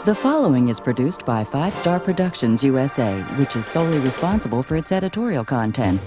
The following is produced by 5 Star Productions USA, which is solely responsible for its editorial content.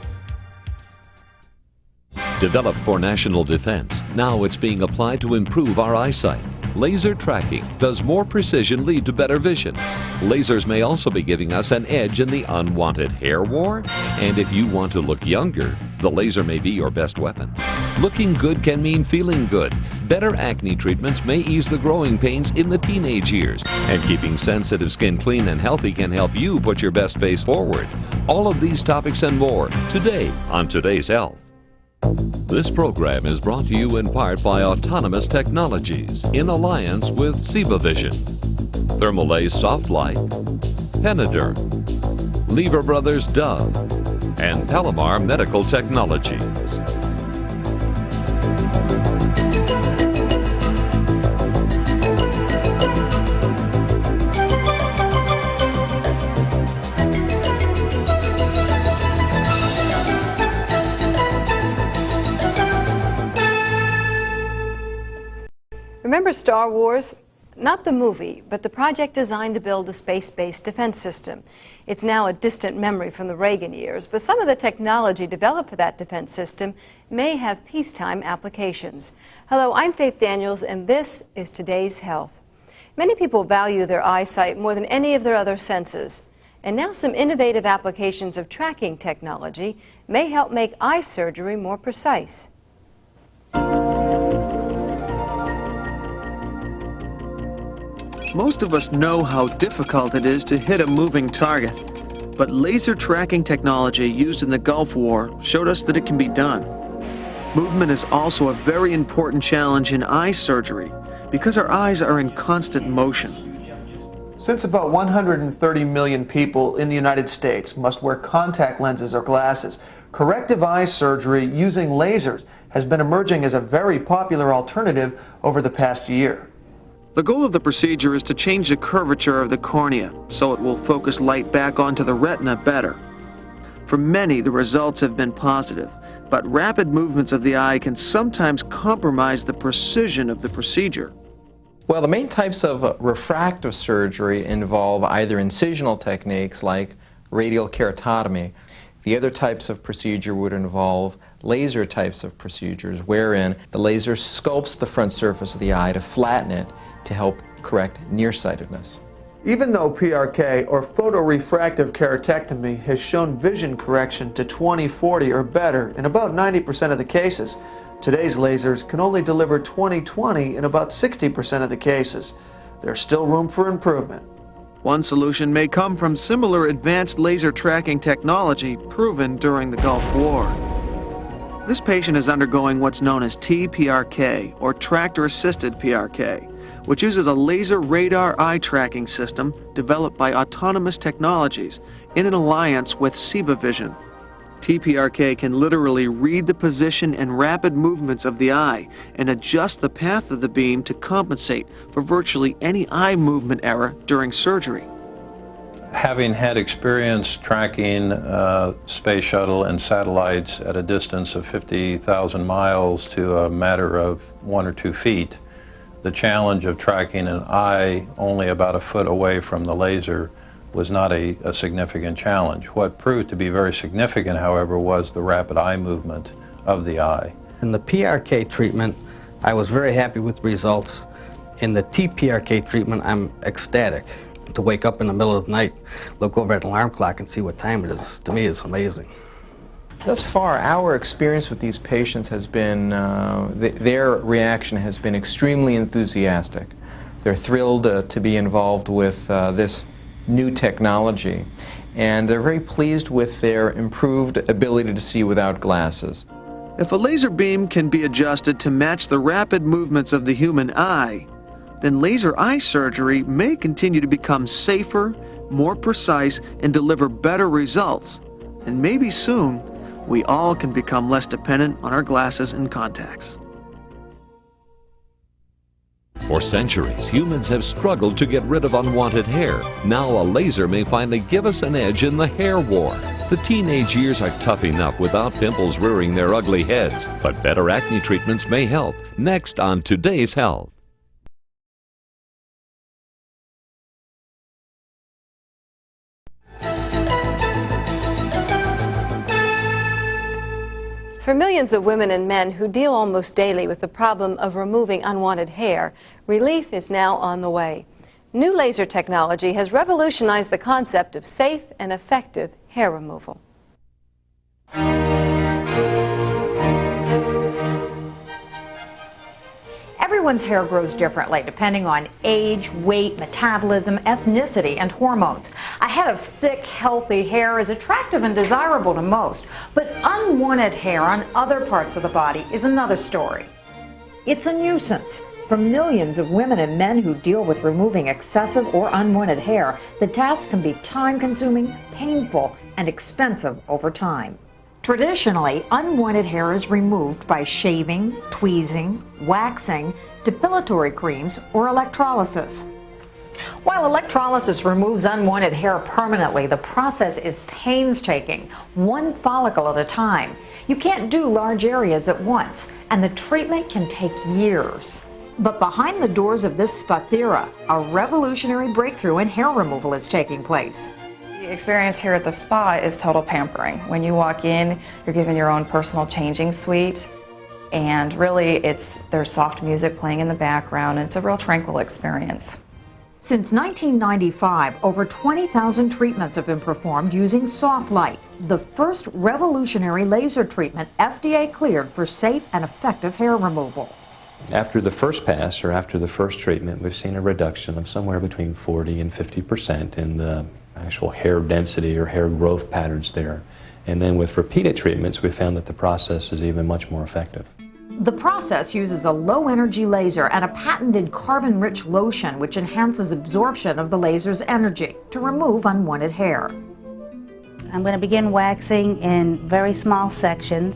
Developed for national defense, now it's being applied to improve our eyesight. Laser tracking. Does more precision lead to better vision? Lasers may also be giving us an edge in the unwanted hair war. And if you want to look younger, the laser may be your best weapon. Looking good can mean feeling good. Better acne treatments may ease the growing pains in the teenage years. And keeping sensitive skin clean and healthy can help you put your best face forward. All of these topics and more today on Today's Health. This program is brought to you in part by Autonomous Technologies in alliance with Vision, Thermalase Soft Light, Peniderm, Lever Brothers Dove, and Palomar Medical Technologies. Remember Star Wars? Not the movie, but the project designed to build a space-based defense system. It's now a distant memory from the Reagan years, but some of the technology developed for that defense system may have peacetime applications. Hello, I'm Faith Daniels, and this is Today's Health. Many people value their eyesight more than any of their other senses. And now some innovative applications of tracking technology may help make eye surgery more precise. Most of us know how difficult it is to hit a moving target, but laser tracking technology used in the Gulf War showed us that it can be done. Movement is also a very important challenge in eye surgery because our eyes are in constant motion. Since about 130 million people in the United States must wear contact lenses or glasses, corrective eye surgery using lasers has been emerging as a very popular alternative over the past year. The goal of the procedure is to change the curvature of the cornea so it will focus light back onto the retina better. For many, the results have been positive, but rapid movements of the eye can sometimes compromise the precision of the procedure. Well, the main types of refractive surgery involve either incisional techniques like radial keratotomy. The other types of procedure would involve laser types of procedures wherein the laser sculpts the front surface of the eye to flatten it to help correct nearsightedness. Even though PRK, or photorefractive keratectomy, has shown vision correction to 20/40 or better in about 90% of the cases, today's lasers can only deliver 20/20 in about 60% of the cases. There's still room for improvement. One solution may come from similar advanced laser tracking technology proven during the Gulf War. This patient is undergoing what's known as TPRK, or tractor-assisted PRK, which uses a laser radar eye tracking system developed by Autonomous Technologies in an alliance with Vision. TPRK can literally read the position and rapid movements of the eye and adjust the path of the beam to compensate for virtually any eye movement error during surgery. Having had experience tracking space shuttle and satellites at a distance of 50,000 miles to a matter of 1 or 2 feet, the challenge of tracking an eye only about a foot away from the laser was not a significant challenge. What proved to be very significant, however, was the rapid eye movement of the eye. In the PRK treatment, I was very happy with the results. In the TPRK treatment, I'm ecstatic. To wake up in the middle of the night, look over at an alarm clock and see what time it is, to me, is amazing. Thus far, our experience with these patients has been, their reaction has been extremely enthusiastic. They're thrilled to be involved with this new technology, and they're very pleased with their improved ability to see without glasses. If a laser beam can be adjusted to match the rapid movements of the human eye, then laser eye surgery may continue to become safer, more precise, and deliver better results. And maybe soon, we all can become less dependent on our glasses and contacts. For centuries, humans have struggled to get rid of unwanted hair. Now a laser may finally give us an edge in the hair war. The teenage years are tough enough without pimples rearing their ugly heads, but better acne treatments may help. Next on Today's Health. For millions of women and men who deal almost daily with the problem of removing unwanted hair, relief is now on the way. New laser technology has revolutionized the concept of safe and effective hair removal. Everyone's hair grows differently depending on age, weight, metabolism, ethnicity, and hormones. A head of thick, healthy hair is attractive and desirable to most, but unwanted hair on other parts of the body is another story. It's a nuisance. For millions of women and men who deal with removing excessive or unwanted hair, the task can be time-consuming, painful, and expensive over time. Traditionally, unwanted hair is removed by shaving, tweezing, waxing, depilatory creams, or electrolysis. While electrolysis removes unwanted hair permanently, the process is painstaking, one follicle at a time. You can't do large areas at once, and the treatment can take years. But behind the doors of this spathera, a revolutionary breakthrough in hair removal is taking place. The experience here at the spa is total pampering. When you walk in, you're given your own personal changing suite, and really there's soft music playing in the background, and it's a real tranquil experience. Since 1995, over 20,000 treatments have been performed using soft light, the first revolutionary laser treatment FDA cleared for safe and effective hair removal. After the first pass, or after the first treatment, we've seen a reduction of somewhere between 40 and 50% in the actual hair density or hair growth patterns there. And then with repeated treatments, we found that the process is even much more effective. The process uses a low-energy laser and a patented carbon-rich lotion which enhances absorption of the laser's energy to remove unwanted hair. I'm going to begin waxing in very small sections,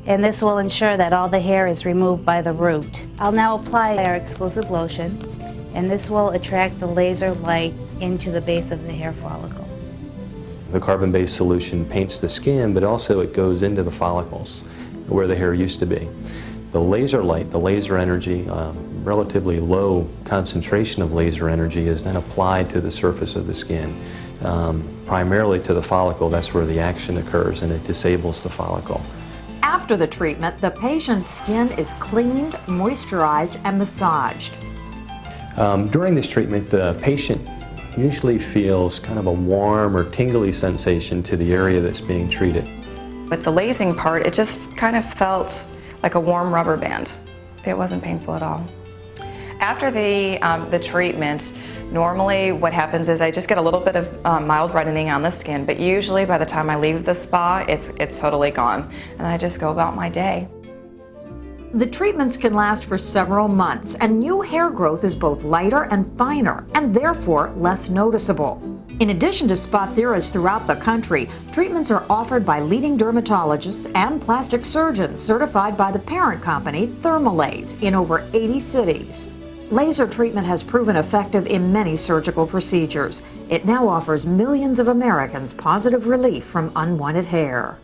and this will ensure that all the hair is removed by the root. I'll now apply our exclusive lotion, and this will attract the laser light into the base of the hair follicle. The carbon-based solution paints the skin, but also it goes into the follicles where the hair used to be. The laser light, the laser energy, relatively low concentration of laser energy is then applied to the surface of the skin, primarily to the follicle. That's where the action occurs, and it disables the follicle. After the treatment, the patient's skin is cleaned, moisturized, and massaged. During this treatment, the patient usually feels kind of a warm or tingly sensation to the area that's being treated. With the lasing part, it just kind of felt like a warm rubber band. It wasn't painful at all. After the treatment, normally what happens is I just get a little bit of mild reddening on the skin, but usually by the time I leave the spa, it's totally gone, and I just go about my day. The treatments can last for several months, and new hair growth is both lighter and finer, and therefore less noticeable. In addition to spatheras throughout the country, treatments are offered by leading dermatologists and plastic surgeons certified by the parent company, Thermalase, in over 80 cities. Laser treatment has proven effective in many surgical procedures. It now offers millions of Americans positive relief from unwanted hair.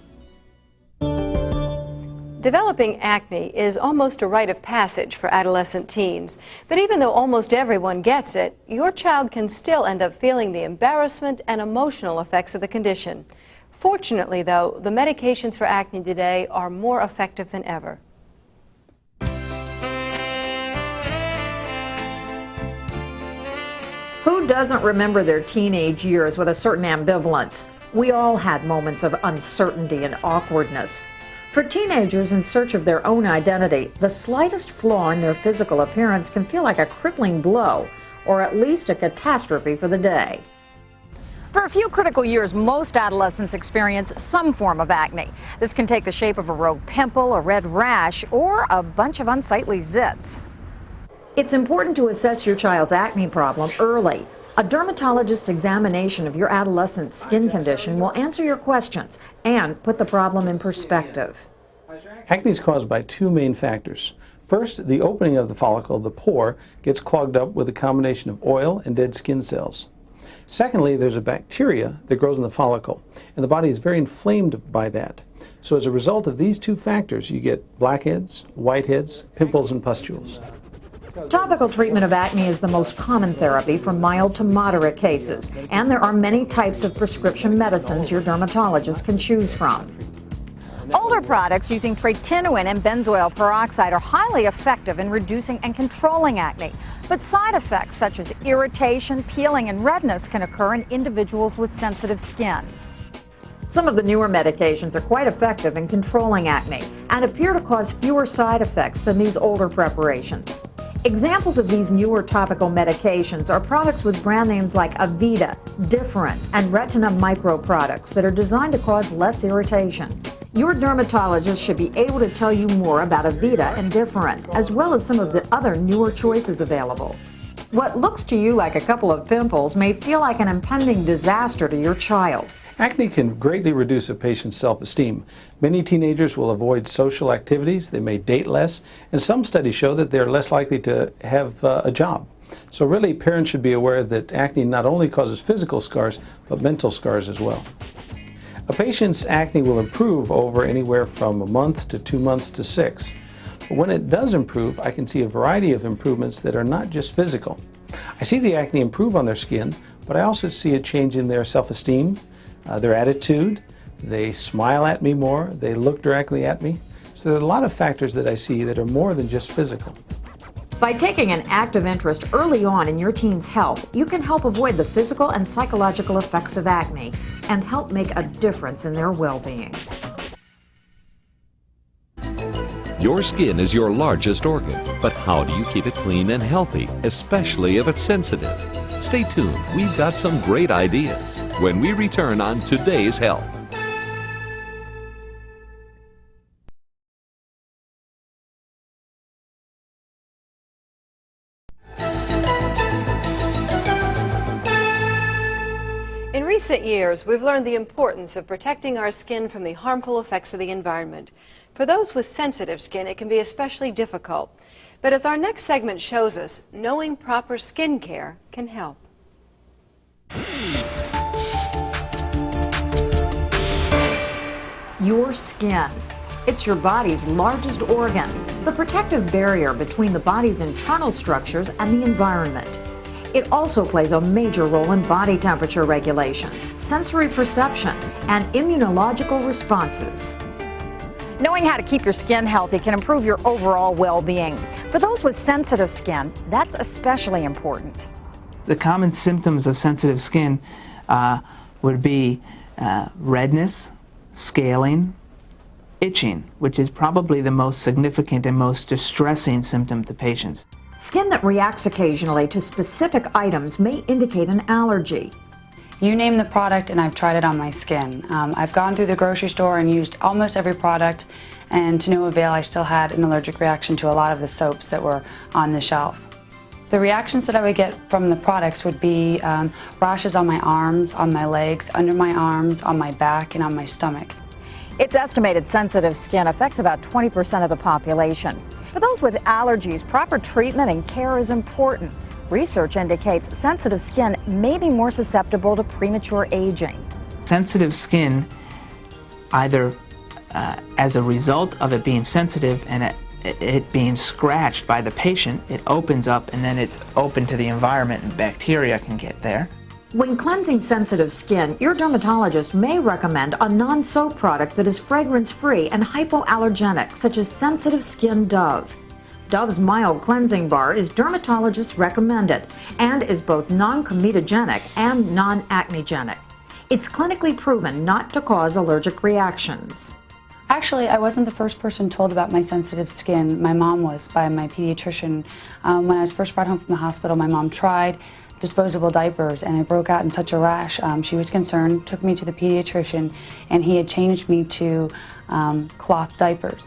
Developing acne is almost a rite of passage for adolescent teens. But even though almost everyone gets it, your child can still end up feeling the embarrassment and emotional effects of the condition. Fortunately, though, the medications for acne today are more effective than ever. Who doesn't remember their teenage years with a certain ambivalence? We all had moments of uncertainty and awkwardness. For teenagers in search of their own identity, the slightest flaw in their physical appearance can feel like a crippling blow, or at least a catastrophe for the day. For a few critical years, most adolescents experience some form of acne. This can take the shape of a rogue pimple, a red rash, or a bunch of unsightly zits. It's important to assess your child's acne problem early. A dermatologist's examination of your adolescent's skin condition will answer your questions and put the problem in perspective. Acne is caused by two main factors. First, the opening of the follicle, the pore, gets clogged up with a combination of oil and dead skin cells. Secondly, there's a bacteria that grows in the follicle, and the body is very inflamed by that. So as a result of these two factors, you get blackheads, whiteheads, pimples, and pustules. Topical treatment of acne is the most common therapy for mild to moderate cases, and there are many types of prescription medicines your dermatologist can choose from. Older products using tretinoin and benzoyl peroxide are highly effective in reducing and controlling acne. But side effects such as irritation, peeling, and redness can occur in individuals with sensitive skin. Some of the newer medications are quite effective in controlling acne and appear to cause fewer side effects than these older preparations. Examples of these newer topical medications are products with brand names like Aveda, Differin, and Retina Micro products that are designed to cause less irritation. Your dermatologist should be able to tell you more about Aveda and Differin, as well as some of the other newer choices available. What looks to you like a couple of pimples may feel like an impending disaster to your child. Acne can greatly reduce a patient's self-esteem. Many teenagers will avoid social activities, they may date less, and some studies show that they're less likely to have a job. So really, parents should be aware that acne not only causes physical scars, but mental scars as well. A patient's acne will improve over anywhere from a month to 2 months to 6. But when it does improve, I can see a variety of improvements that are not just physical. I see the acne improve on their skin, but I also see a change in their self-esteem, their attitude. They smile at me more, they look directly at me. So there are a lot of factors that I see that are more than just physical. By taking an active interest early on in your teen's health, you can help avoid the physical and psychological effects of acne and help make a difference in their well-being. Your skin is your largest organ, but how do you keep it clean and healthy, especially if it's sensitive? Stay tuned, we've got some great ideas when we return on Today's Health. In recent years, we've learned the importance of protecting our skin from the harmful effects of the environment. For those with sensitive skin, it can be especially difficult. But as our next segment shows us, knowing proper skin care can help. Your skin. It's your body's largest organ, the protective barrier between the body's internal structures and the environment. It also plays a major role in body temperature regulation, sensory perception, and immunological responses. Knowing how to keep your skin healthy can improve your overall well-being. For those with sensitive skin, that's especially important. The common symptoms of sensitive skin would be redness, scaling, itching, which is probably the most significant and most distressing symptom to patients. Skin that reacts occasionally to specific items may indicate an allergy. You name the product and I've tried it on my skin. I've gone through the grocery store and used almost every product, and to no avail. I still had an allergic reaction to a lot of the soaps that were on the shelf. The reactions that I would get from the products would be rashes on my arms, on my legs, under my arms, on my back, and on my stomach. It's estimated sensitive skin affects about 20% of the population. For those with allergies, proper treatment and care is important. Research indicates sensitive skin may be more susceptible to premature aging. Sensitive skin, either as a result of it being sensitive and it being scratched by the patient, it opens up and then it's open to the environment and bacteria can get there. When cleansing sensitive skin, your dermatologist may recommend a non-soap product that is fragrance-free and hypoallergenic, such as Sensitive Skin Dove. Dove's mild cleansing bar is dermatologist recommended and is both non-comedogenic and non-acnegenic. It's clinically proven not to cause allergic reactions. Actually, I wasn't the first person told about my sensitive skin. My mom was, by my pediatrician. When I was first brought home from the hospital, my mom tried disposable diapers and it broke out in such a rash. She was concerned, took me to the pediatrician, and he had changed me to cloth diapers.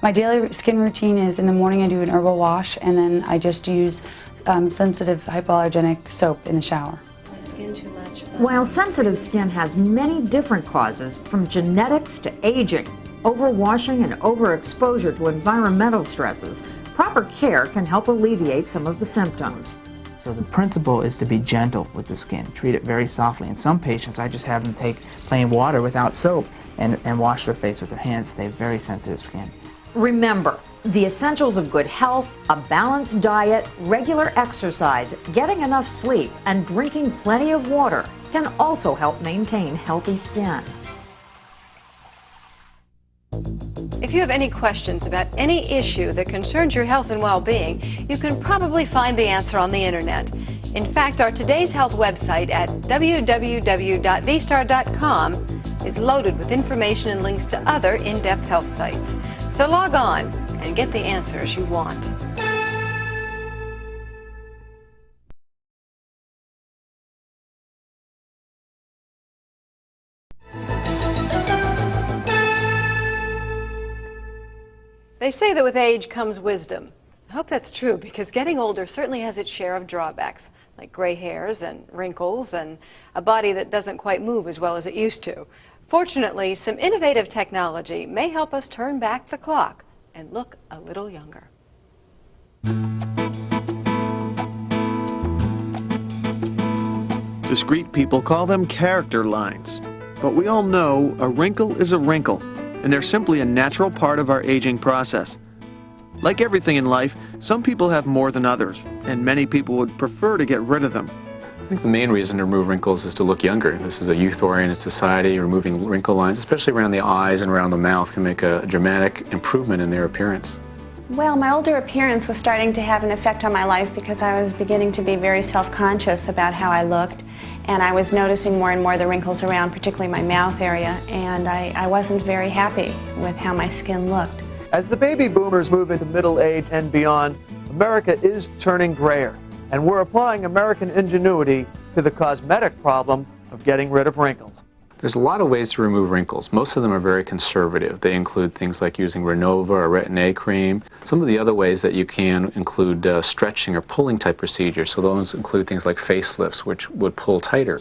My daily skin routine is in the morning I do an herbal wash, and then I just use sensitive hypoallergenic soap in the shower. My skin too much. While sensitive skin has many different causes, from genetics to aging, overwashing and overexposure to environmental stresses, proper care can help alleviate some of the symptoms. So the principle is to be gentle with the skin, treat it very softly. In some patients, I just have them take plain water without soap and wash their face with their hands if they have very sensitive skin. Remember, the essentials of good health, a balanced diet, regular exercise, getting enough sleep, and drinking plenty of water can also help maintain healthy skin. If you have any questions about any issue that concerns your health and well-being, you can probably find the answer on the internet. In fact, our Today's Health website at www.vstar.com is loaded with information and links to other in-depth health sites. So log on and get the answers you want. They say that with age comes wisdom. I hope that's true, because getting older certainly has its share of drawbacks, like gray hairs and wrinkles and a body that doesn't quite move as well as it used to. Fortunately, some innovative technology may help us turn back the clock and look a little younger. Discreet people call them character lines. But we all know a wrinkle is a wrinkle, and they're simply a natural part of our aging process. Like everything in life, some people have more than others, and many people would prefer to get rid of them. I think the main reason to remove wrinkles is to look younger. This is a youth-oriented society. Removing wrinkle lines, especially around the eyes and around the mouth, can make a dramatic improvement in their appearance. Well, my older appearance was starting to have an effect on my life because I was beginning to be very self-conscious about how I looked, and I was noticing more and more the wrinkles around, particularly my mouth area, and I wasn't very happy with how my skin looked. As the baby boomers move into middle age and beyond, America is turning grayer, and we're applying American ingenuity to the cosmetic problem of getting rid of wrinkles. There's a lot of ways to remove wrinkles. Most of them are very conservative. They include things like using Renova or Retin-A cream. Some of the other ways that you can include stretching or pulling type procedures. So those include things like facelifts, which would pull tighter.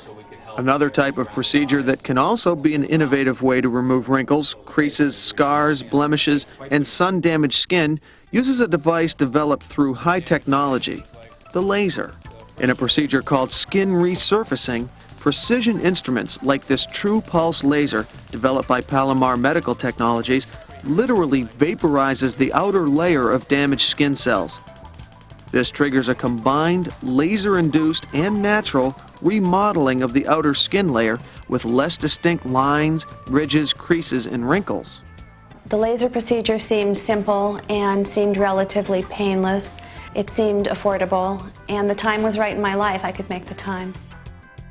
Another type of procedure that can also be an innovative way to remove wrinkles, creases, scars, blemishes, and sun-damaged skin uses a device developed through high technology, the laser. In a procedure called skin resurfacing, precision instruments like this True Pulse laser, developed by Palomar Medical Technologies, literally vaporizes the outer layer of damaged skin cells. This triggers a combined, laser-induced and natural remodeling of the outer skin layer with less distinct lines, ridges, creases, and wrinkles. The laser procedure seemed simple and seemed relatively painless. It seemed affordable, and the time was right in my life. I could make the time.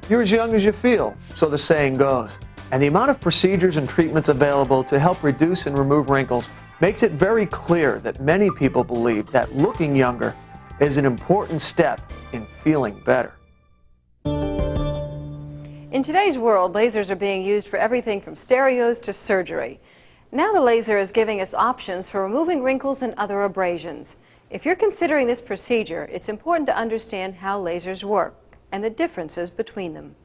You're as young as you feel, so the saying goes. And the amount of procedures and treatments available to help reduce and remove wrinkles makes it very clear that many people believe that looking younger is an important step in feeling better. In today's world, lasers are being used for everything from stereos to surgery. Now the laser is giving us options for removing wrinkles and other abrasions. If you're considering this procedure, it's important to understand how lasers work and the differences between them.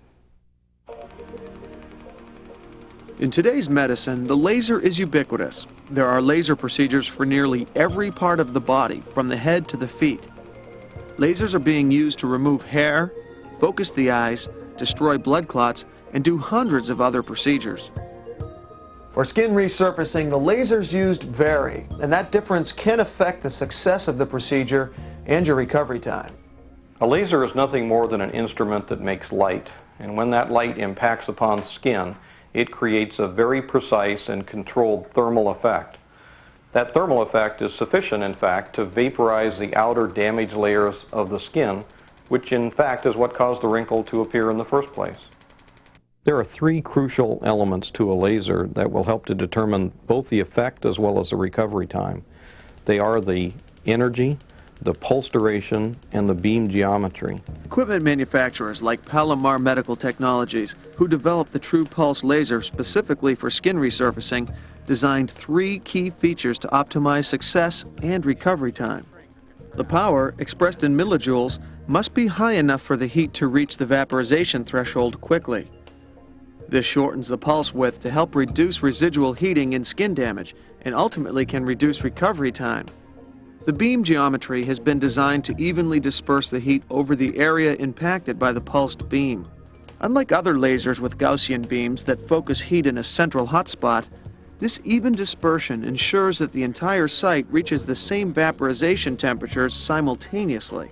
In today's medicine, the laser is ubiquitous. There are laser procedures for nearly every part of the body, from the head to the feet. Lasers are being used to remove hair, focus the eyes, destroy blood clots, and do hundreds of other procedures. For skin resurfacing, the lasers used vary, and that difference can affect the success of the procedure and your recovery time. A laser is nothing more than an instrument that makes light, and when that light impacts upon skin, it creates a very precise and controlled thermal effect. That thermal effect is sufficient, in fact, to vaporize the outer damaged layers of the skin, which in fact is what caused the wrinkle to appear in the first place. There are three crucial elements to a laser that will help to determine both the effect as well as the recovery time. They are the energy, the pulse duration, and the beam geometry. Equipment manufacturers like Palomar Medical Technologies, who developed the True Pulse laser specifically for skin resurfacing, designed three key features to optimize success and recovery time. The power, expressed in millijoules, must be high enough for the heat to reach the vaporization threshold quickly. This shortens the pulse width to help reduce residual heating and skin damage, and ultimately can reduce recovery time. The beam geometry has been designed to evenly disperse the heat over the area impacted by the pulsed beam. Unlike other lasers with Gaussian beams that focus heat in a central hotspot, this even dispersion ensures that the entire site reaches the same vaporization temperatures simultaneously.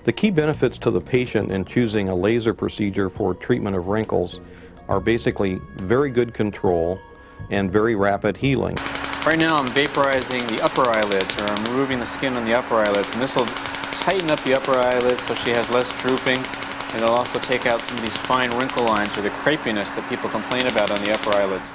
The key benefits to the patient in choosing a laser procedure for treatment of wrinkles are basically very good control and very rapid healing. Right now I'm vaporizing the upper eyelids, or I'm removing the skin on the upper eyelids, and this will tighten up the upper eyelids so she has less drooping, and it'll also take out some of these fine wrinkle lines or the crepiness that people complain about on the upper eyelids.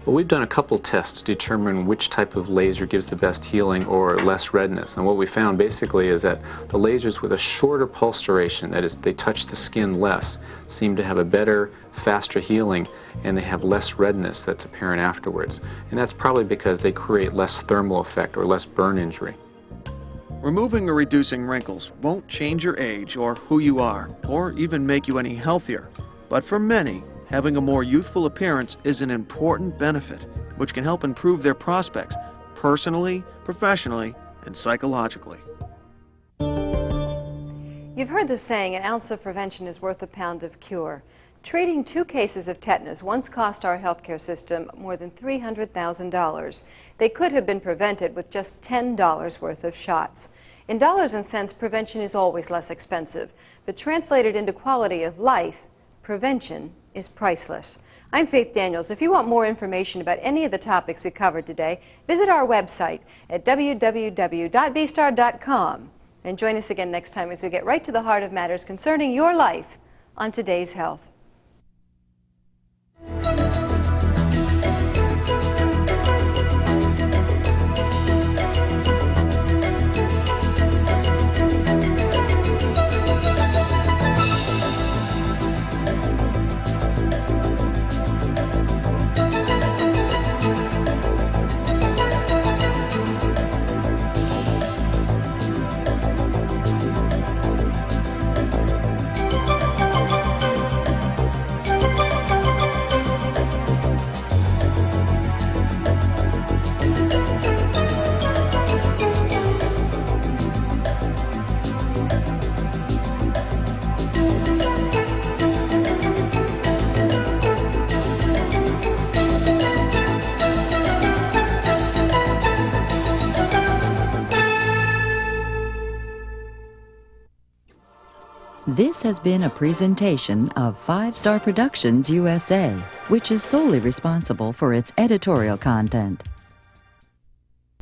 Well, we've done a couple tests to determine which type of laser gives the best healing or less redness, and what we found basically is that the lasers with a shorter pulse duration, that is, they touch the skin less, seem to have a better, faster healing, and they have less redness that's apparent afterwards. And that's probably because they create less thermal effect or less burn injury. Removing or reducing wrinkles won't change your age or who you are, or even make you any healthier. But for many, having a more youthful appearance is an important benefit, which can help improve their prospects, personally, professionally, and psychologically. You've heard the saying, an ounce of prevention is worth a pound of cure. Treating 2 cases of tetanus once cost our healthcare system more than $300,000. They could have been prevented with just $10 worth of shots. In dollars and cents, prevention is always less expensive, but translated into quality of life, prevention is priceless. I'm Faith Daniels. If you want more information about any of the topics we covered today, visit our website at www.vstar.com and join us again next time as we get right to the heart of matters concerning your life on Today's Health. This has been a presentation of 5 Star Productions USA, which is solely responsible for its editorial content.